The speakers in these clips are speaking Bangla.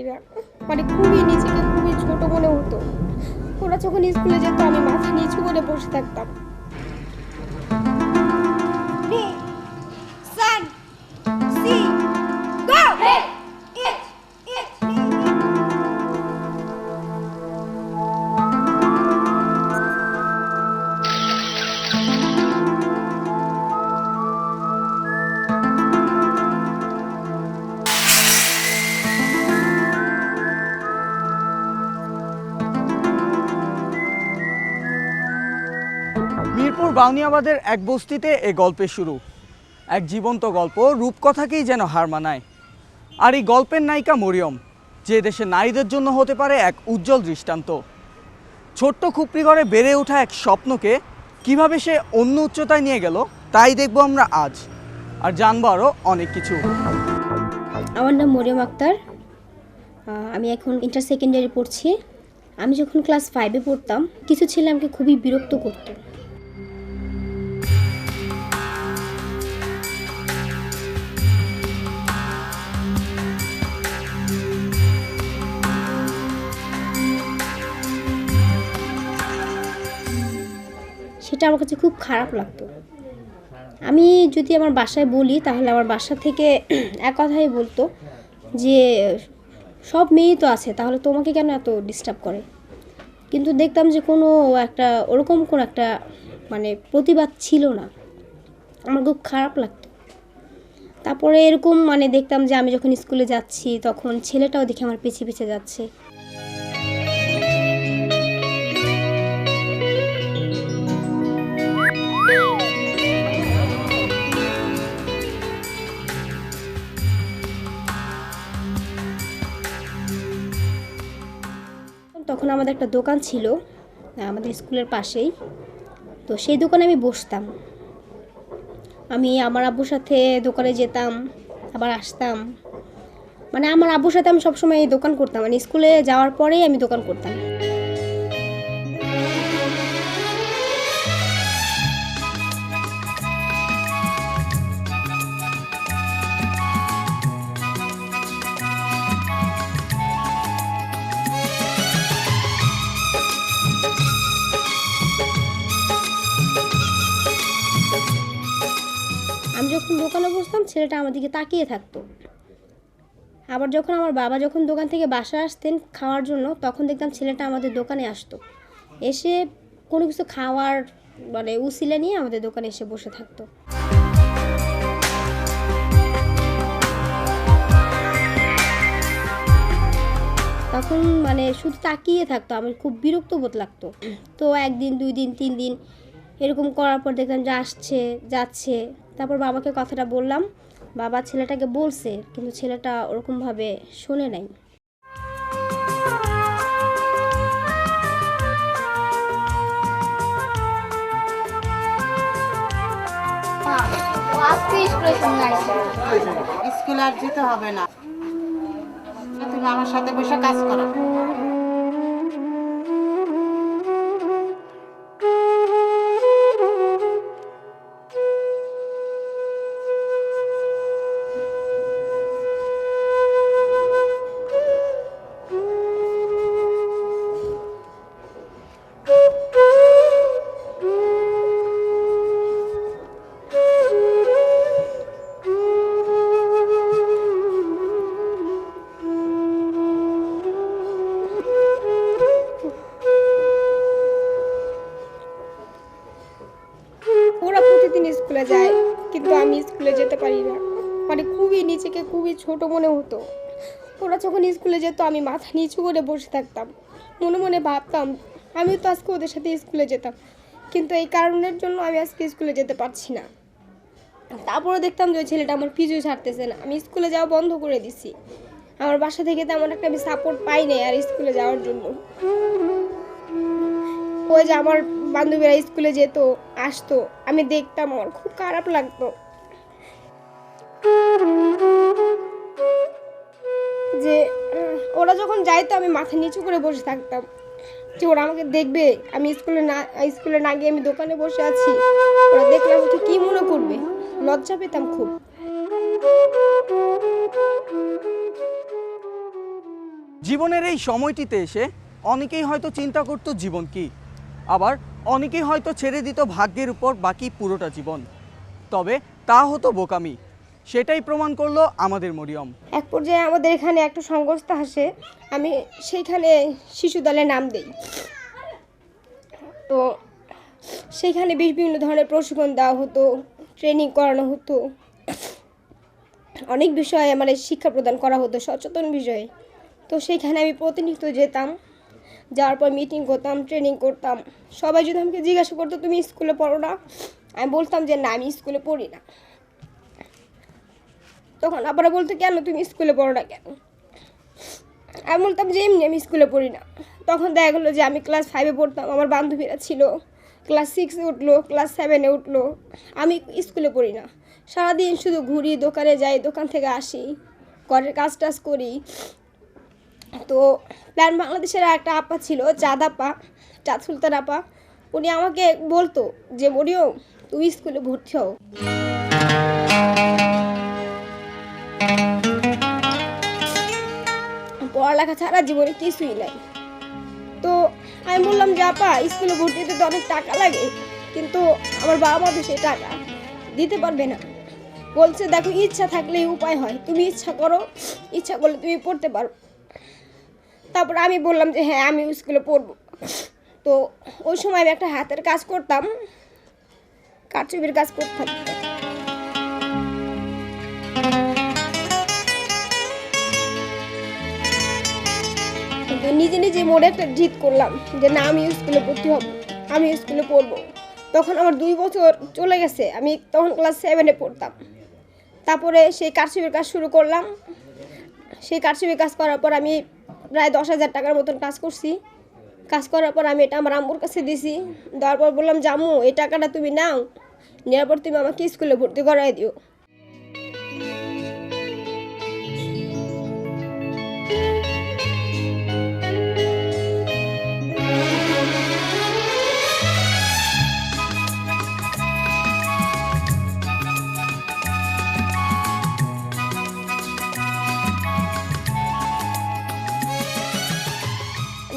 না, মানে খুবই নিজেকে খুবই ছোট মনে হতো। ওরা যখন স্কুলে যেত আমি মাথা নিচু করে বসে থাকতাম। মিরপুর বাউনিয়াবাদের এক বস্তিতে এ গল্পের শুরু। এক জীবন্ত গল্প রূপকথাকেই যেন হার মানায়। আর এই গল্পের নায়িকা মরিয়ম, যে দেশের নারীদের জন্য হতে পারে এক উজ্জ্বল দৃষ্টান্ত। ছোট্ট খুপড়ি ঘরে বেড়ে ওঠা এক স্বপ্নকে কিভাবে সে অন্য উচ্চতায় নিয়ে গেল, তাই দেখব আমরা আজ। আর জানবো আরও অনেক কিছু। আমার নাম মরিয়ম আক্তার। আমি এখন ইন্টার সেকেন্ডারি পড়ছি। আমি যখন ক্লাস 5-এ পড়তাম, কিছু ছেলে আমাকে খুবই বিরক্ত করতো। সেটা আমার কাছে খুব খারাপ লাগতো। আমি যদি আমার বাসায় বলি, তাহলে আমার বাসা থেকে এক কথাই বলতো যে সব মেয়েই তো আছে, তাহলে তোমাকে কেন এত ডিস্টার্ব করে। কিন্তু দেখতাম যে ওরকম কোনো একটা মানে প্রতিবাদ ছিল না। আমার খুব খারাপ লাগতো। তারপরে এরকম দেখতাম যে আমি যখন স্কুলে যাচ্ছি, তখন ছেলেটাও দেখে আমার পিছে পিছে যাচ্ছে। তখন আমাদের একটা দোকান ছিল আমাদের স্কুলের পাশেই। তো সেই দোকানে আমি বসতাম। আমি আমার আব্বুর সাথে দোকানে যেতাম, আবার আসতাম। আমার আব্বুর সাথে আমি সবসময় এই দোকান করতাম, স্কুলে যাওয়ার পরেই আমি দোকান করতাম। আমি যখন দোকানে বসতাম, ছেলেটা আমার দিকে তাকিয়ে থাকতো। আবার যখন আমার বাবা দোকান থেকে বাসায় আসতেন খাওয়ার জন্য, তখন দেখতাম ছেলেটা আমাদের দোকানে আসতো। এসে কোনো কিছু খাওয়ার উছিলা নিয়ে আমাদের দোকানে এসে বসে থাকতো। তখন শুধু তাকিয়ে থাকতো। আমার খুব বিরক্ত বোধ লাগতো। তো 1 দিন 2 দিন 3 দিন এরকম করার পর দেখলাম যে আসছে যাচ্ছে। তারপর বাবাকে কথাটা বললাম। বাবা ছেলেটাকে বলছে, কিন্তু ছেলেটা ওরকমভাবে শোনে নাই। স্কুলে আর যেতে হবে না, তুমি আমার সাথে বসে কাজ করো। ওরা প্রতিদিন স্কুলে যায়, কিন্তু আমি স্কুলে যেতে পারি না, খুবই নিজেকে খুবই ছোট মনে হতো। ওরা যখন স্কুলে যেত আমি মাথা নিচু করে বসে থাকতাম। মনে মনে ভাবতাম আমিও তো আজকে ওদের সাথে স্কুলে যেতাম, কিন্তু এই কারণের জন্য আমি আজকে স্কুলে যেতে পারছি না। তারপরে দেখতাম যে ওই ছেলেটা আমার পিছু ছাড়তেছে না। আমি স্কুলে যাওয়া বন্ধ করে দিছি। আমার বাসা থেকে তেমন একটা আমি সাপোর্ট পাই নাই আর স্কুলে যাওয়ার জন্য। ওই যে আমার বান্ধবীরা স্কুলে যেত আসতো, আমি দেখতাম, আমার খুব খারাপ লাগতো যে ওরা যখন যাইতো আমি মাথা নিচু করে বসে থাকতাম যে ওরা আমাকে দেখবে, আমি স্কুলে না গিয়ে আমি দোকানে বসে আছি। ওরা দেখলে আমাকে কি মনে করবে, লজ্জা পেতাম খুব। জীবনের এই সময়টিতে এসে অনেকেই হয়তো চিন্তা করতো জীবন কি, আবার অনেকেই হয়তো ছেড়ে দিত ভাগ্যের উপর বাকি পুরোটা জীবন। তবে তা হতো বোকামি, সেটাই প্রমাণ করলো আমাদের মরিয়ম। এক পর্যায়ে আমাদের এখানে একটা সংস্থা আসে, আমি সেইখানে শিশু দলে নাম দিই। তো সেইখানে বিভিন্ন ধরনের প্রশিক্ষণ দেওয়া হতো, ট্রেনিং করানো হতো, অনেক বিষয়ে মানে শিক্ষা প্রদান করা হতো সচেতন বিষয়ে। তো সেইখানে আমি প্রতিনিয়ত যেতাম, যাওয়ার পর মিটিং করতাম, ট্রেনিং করতাম। সবাই যদি আমাকে জিজ্ঞাসা করতো তুমি স্কুলে পড়ো না, আমি বলতাম যে না আমি স্কুলে পড়ি না। তখন আবার বলতো কেন তুমি স্কুলে পড়ো না কেন, আমি বলতাম যে এমনি আমি স্কুলে পড়ি না। তখন দেখা গেলো যে আমি ক্লাস 5-এ পড়তাম, আমার বান্ধবীরা ছিল ক্লাস 6-এ উঠলো, ক্লাস 7-এ উঠলো, আমি স্কুলে পড়ি না। সারাদিন শুধু ঘুরি, দোকানে যাই, দোকান থেকে আসি, ঘরের কাজ টাজ করি। তো প্ল্যান বাংলাদেশের একটা আপা ছিল, চাঁদ সুলতান আপা, উনি আমাকে বলতো যে মরিয়ম তুমি স্কুলে ভর্তি হও। পড়ালেখা ছাড়া জীবনে কিছুই নাই। তো আমি বললাম যে আপা স্কুলে ভর্তি হতে তো অনেক টাকা লাগে, কিন্তু আমার বাবা মা তো সেই টাকা দিতে পারবে না। বলছে দেখো ইচ্ছা থাকলেই উপায় হয়, তুমি ইচ্ছা করো, ইচ্ছা করলে তুমি পড়তে পারো। তারপর আমি বললাম যে হ্যাঁ আমি স্কুলে পড়বো। তো ওই সময় আমি একটা হাতের কাজ করতাম, কারচুপির কাজ করতাম। তো নিজে নিজে মোড়ে একটা জিদ করলাম যে না আমি স্কুলে ভর্তি হব, আমি স্কুলে পড়বো। তখন আমার 2 বছর চলে গেছে, আমি তখন ক্লাস 7-এ পড়তাম। তারপরে সেই কারচুপির কাজ শুরু করলাম। সেই কারচুপির কাজ করার পর আমি প্রায় 10,000 টাকার মতন কাজ করছি। কাজ করার পর আমি এটা আমার আম্মুর কাছে দিছি। দেওয়ার পর বললাম যে আম্মু এই টাকাটা তুমি নাও, নেওয়ার পর তুমি আমাকে স্কুলে ভর্তি করাই দিও।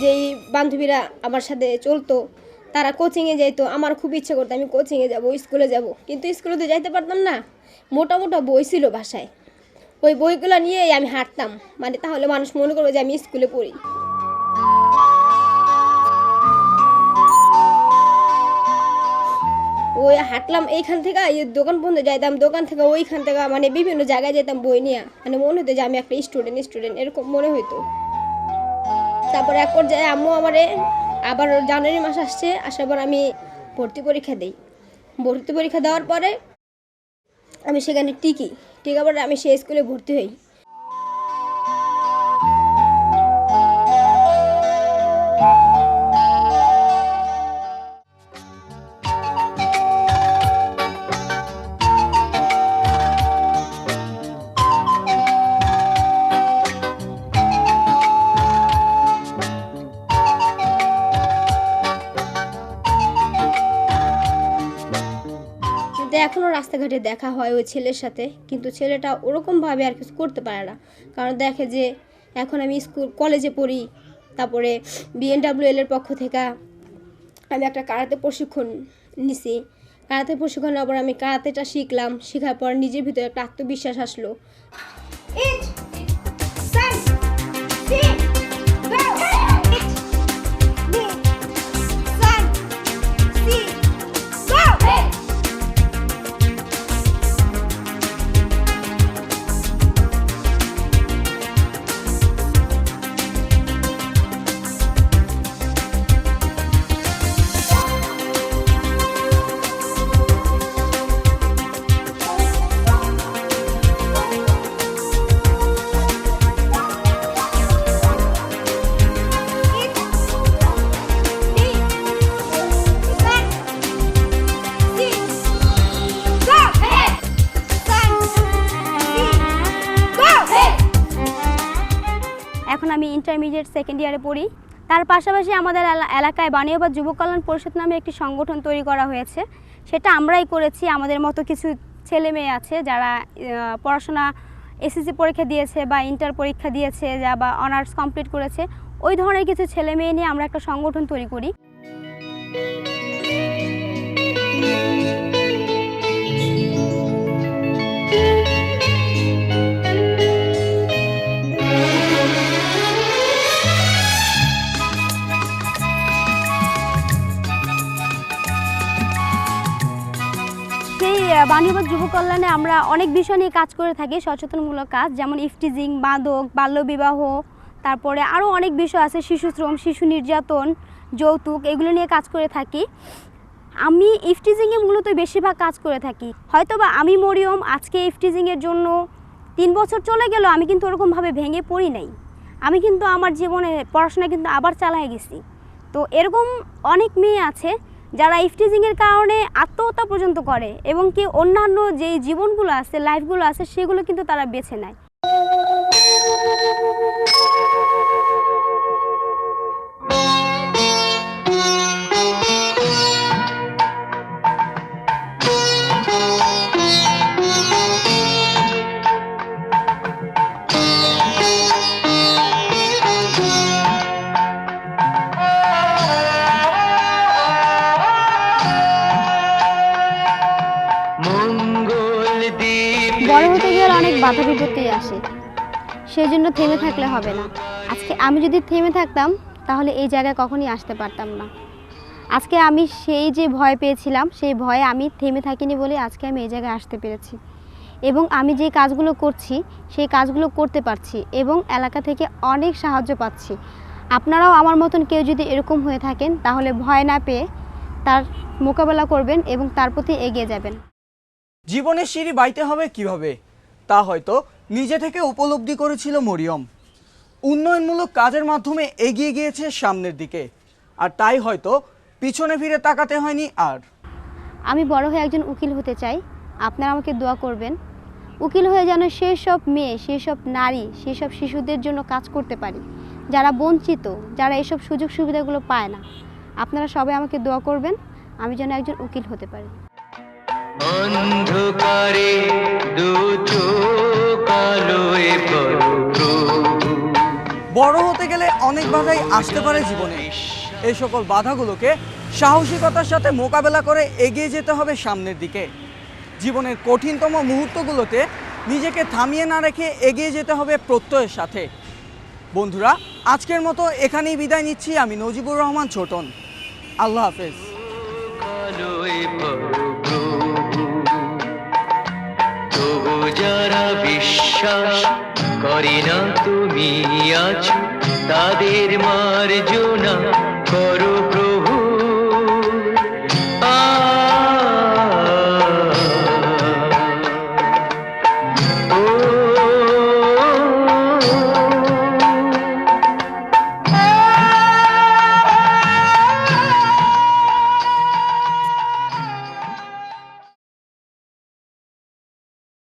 যেই বান্ধবীরা আমার সাথে চলতো তারা কোচিংয়ে যেতো, আমার খুব ইচ্ছে করতো আমি কোচিংয়ে যাব, স্কুলে যাব, কিন্তু স্কুলে তো যাইতে পারতাম না। মোটা মোটা বই ছিল বাসায়, ওই বইগুলো নিয়েই আমি হাঁটতাম, মানে তাহলে মানুষ মনে করবে যে আমি স্কুলে পড়ি। ওই হাঁটলাম এইখান থেকে এই দোকান পর্যন্ত যাইতাম, দোকান থেকে ওইখান থেকে মানে বিভিন্ন জায়গায় যেতাম বই নিয়ে, মানে মনে হতো যে আমি একটা স্টুডেন্ট এরকম মনে হইতো। তারপরে এক পর্যায়ে আম্মু আমারে আবার জানুয়ারি মাস আসছে, আসার পর আমি ভর্তি পরীক্ষা দিই। ভর্তি পরীক্ষা দেওয়ার পরে আমি সেখানে টিকার পরে আমি সেই স্কুলে ভর্তি হই। এখনও রাস্তাঘাটে দেখা হয় ওই ছেলের সাথে, কিন্তু ছেলেটা ওরকমভাবে আর কিছু করতে পারে না, কারণ দেখে যে এখন আমি কলেজে পড়ি। তারপরে BNWL এর পক্ষ থেকে আমি একটা কারাতে প্রশিক্ষণ নিছি। কারাতে প্রশিক্ষণ নেওয়ার পর আমি কারাতেটা শিখলাম, শেখার পর নিজের ভিতরে একটা আত্মবিশ্বাস আসলো। এখন আমি ইন্টারমিডিয়েট সেকেন্ড ইয়ারে পড়ি। তার পাশাপাশি আমাদের এলাকায় বানিয়াবাদ যুব কল্যাণ পরিষদ নামে একটি সংগঠন তৈরি করা হয়েছে, সেটা আমরাই করেছি। আমাদের মতো কিছু ছেলে মেয়ে আছে যারা পড়াশোনা এসএসসি পরীক্ষা দিয়েছে বা ইন্টার পরীক্ষা দিয়েছে বা অনার্স কমপ্লিট করেছে, ওই ধরনের কিছু ছেলে মেয়ে নিয়ে আমরা একটা সংগঠন তৈরি করি। সেই বাণীবাদ যুব কল্যাণে আমরা অনেক বিষয় নিয়ে কাজ করে থাকি, সচেতনমূলক কাজ, যেমন ইফটিজিং, মাদক, বাল্যবিবাহ, তারপরে আরও অনেক বিষয় আছে, শিশুশ্রম, শিশু নির্যাতন, যৌতুক, এগুলো নিয়ে কাজ করে থাকি। আমি ইফটিজিংয়ে মূলত বেশিরভাগ কাজ করে থাকি। হয়তোবা আমি মরিয়ম আজকে ইফটিজিংয়ের জন্য 3 বছর চলে গেল, আমি কিন্তু ওরকমভাবে ভেঙে পড়ি নাই। আমি কিন্তু আমার জীবনে পড়াশোনা কিন্তু আবার চালিয়ে গেছি। তো এরকম অনেক মেয়ে আছে যারা ইফটিজিংয়ের কারণে আত্মহত্যা পর্যন্ত করে, এবং কি অন্যান্য যেই জীবনগুলো আছে, লাইফগুলো আছে, সেগুলো কিন্তু তারা বেছে নেয়। বড় হতে গেলে অনেক বাধা বিপত্তি আসে, সেজন্য থেমে থাকলে হবে না। আজকে আমি যদি থেমে থাকতাম তাহলে এই জায়গায় কখনই আসতে পারতাম না। আজকে আমি সেই যে ভয় পেয়েছিলাম, সেই ভয়ে আমি থেমে থাকিনি বলে আজকে আমি এই জায়গায় আসতে পেরেছি, এবং আমি যে কাজগুলো করছি সেই কাজগুলো করতে পারছি এবং এলাকা থেকে অনেক সাহায্য পাচ্ছি। আপনারাও আমার মতন কেউ যদি এরকম হয়ে থাকেন তাহলে ভয় না পেয়ে তার মোকাবেলা করবেন এবং তার প্রতি এগিয়ে যাবেন। জীবনের সিঁড়ি বাইতে হবে কিভাবে তা হয়তো নিজে থেকে উপলব্ধি করেছিল মরিয়ম। উন্নয়নমূলক কাজের মাধ্যমে এগিয়ে গিয়েছে সামনের দিকে, আর তাই হয়তো পিছনে ফিরে তাকাতে হয়নি আর। আমি বড় হয়ে একজন উকিল হতে চাই, আপনারা আমাকে দোয়া করবেন। উকিল হয়ে যেন সেই সব মেয়ে, সেই সব নারী, সেই সব শিশুদের জন্য কাজ করতে পারি যারা বঞ্চিত, যারা এইসব সুযোগ সুবিধাগুলো পায় না। আপনারা সবাই আমাকে দোয়া করবেন, আমি যেন একজন উকিল হতে পারি। অন্ধকারে দু চোখ আলোয় প্রভু। বড় হতে গেলে অনেক বাধাই আসতে পারে জীবনে। এই সকল বাধাগুলোকে সাহসিকতার সাথে মোকাবেলা করে এগিয়ে যেতে হবে সামনের দিকে। জীবনের কঠিনতম মুহূর্তগুলোতে নিজেকে থামিয়ে না রেখে এগিয়ে যেতে হবে প্রত্যয়ের সাথে। বন্ধুরা, আজকের মতো এখানেই বিদায় নিচ্ছি। আমি নজিবুর রহমান ছোটন। আল্লাহ হাফেজ। আলোয় প্রভু। তবু যারা বিশ্বাস করে না তুমি আছো, তাদের মার্জনা করো